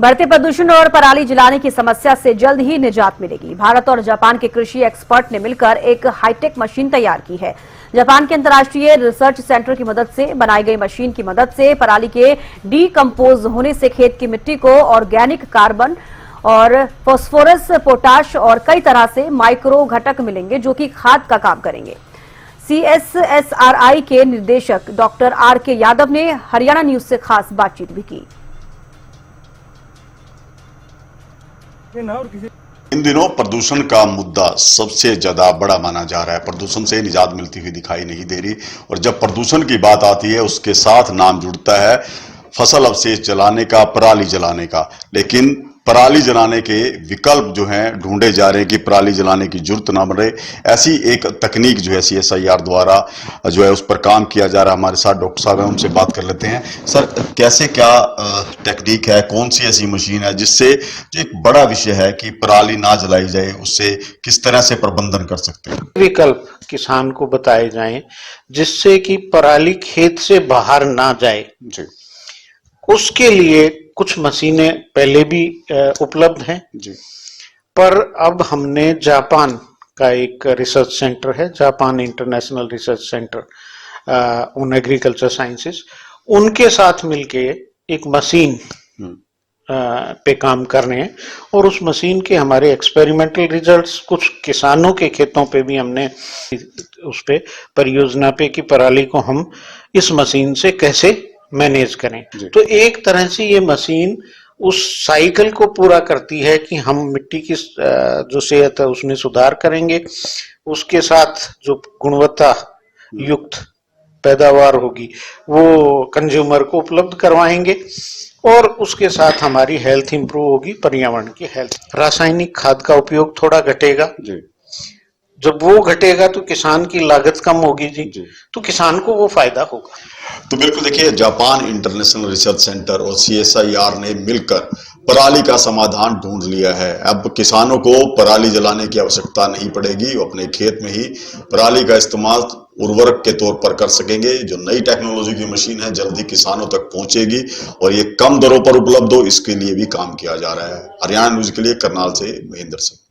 बढ़ते प्रदूषण और पराली जलाने की समस्या से जल्द ही निजात मिलेगी। भारत और जापान के कृषि एक्सपर्ट ने मिलकर एक हाईटेक मशीन तैयार की है। जापान के अंतर्राष्ट्रीय रिसर्च सेंटर की मदद से बनाई गई मशीन की मदद से पराली के डीकंपोज होने से खेत की मिट्टी को ऑर्गेनिक कार्बन और फास्फोरस, पोटाश और कई तरह से माइक्रो घटक मिलेंगे जो कि खाद का काम करेंगे। CSSRI के निदेशक डॉक्टर RK यादव ने हरियाणा न्यूज से खास बातचीत भी की। इन दिनों प्रदूषण का मुद्दा सबसे ज्यादा बड़ा माना जा रहा है। प्रदूषण से निजात मिलती हुई दिखाई नहीं दे रही और जब प्रदूषण की बात आती है उसके साथ नाम जुड़ता है फसल अवशेष जलाने का, पराली जलाने का। लेकिन पराली जलाने के विकल्प जो हैं ढूंढे जा रहे हैं कि पराली जलाने की जरूरत ना पड़े। ऐसी एक तकनीक जो है CSIR द्वारा जो है उस पर काम किया जा रहा है। हमारे साथ डॉक्टर साहब हैं, उनसे बात कर लेते हैं। सर, कैसे क्या टेक्निक है, कौन सी ऐसी मशीन है जिससे जो एक बड़ा विषय है कि पराली ना जलाई जाए, उससे किस तरह से प्रबंधन कर सकते हैं? विकल्प किसान को बताए जाएं जिससे कि पराली खेत से बाहर ना जाए जी। उसके लिए कुछ मशीनें पहले भी उपलब्ध हैं जी। पर अब हमने जापान का एक रिसर्च सेंटर है, Japan international research centre on agriculture sciences, उनके साथ मिलके एक मशीन पे काम कर रहे हैं और उस मशीन के हमारे एक्सपेरिमेंटल रिजल्ट्स कुछ किसानों के खेतों पे भी हमने उस पे परियोजना पे कि पराली को हम इस मशीन से कैसे मैनेज करें। तो एक तरह से ये मशीन उस साइकिल को पूरा करती है कि हम मिट्टी की जो सेहत है उसमें सुधार करेंगे, उसके साथ जो गुणवत्ता युक्त पैदावार होगी वो कंज्यूमर को उपलब्ध करवाएंगे और उसके साथ हमारी हेल्थ इंप्रूव होगी, पर्यावरण की हेल्थ। रासायनिक खाद का उपयोग थोड़ा घटेगा जी। जब वो घटेगा तो किसान की लागत कम होगी जी, तो किसान को वो फायदा होगा। तो बिल्कुल देखिए, जापान इंटरनेशनल रिसर्च सेंटर और CSIR ने मिलकर पराली का समाधान ढूंढ लिया है। अब किसानों को पराली जलाने की आवश्यकता नहीं पड़ेगी, वो अपने खेत में ही पराली का इस्तेमाल उर्वरक के तौर पर कर सकेंगे। जो नई टेक्नोलॉजी की मशीन है जल्दी किसानों तक पहुंचेगी और ये कम दरों पर उपलब्ध हो, इसके लिए भी काम किया जा रहा है। हरियाणा न्यूज के लिए करनाल से महेंद्र सिंह।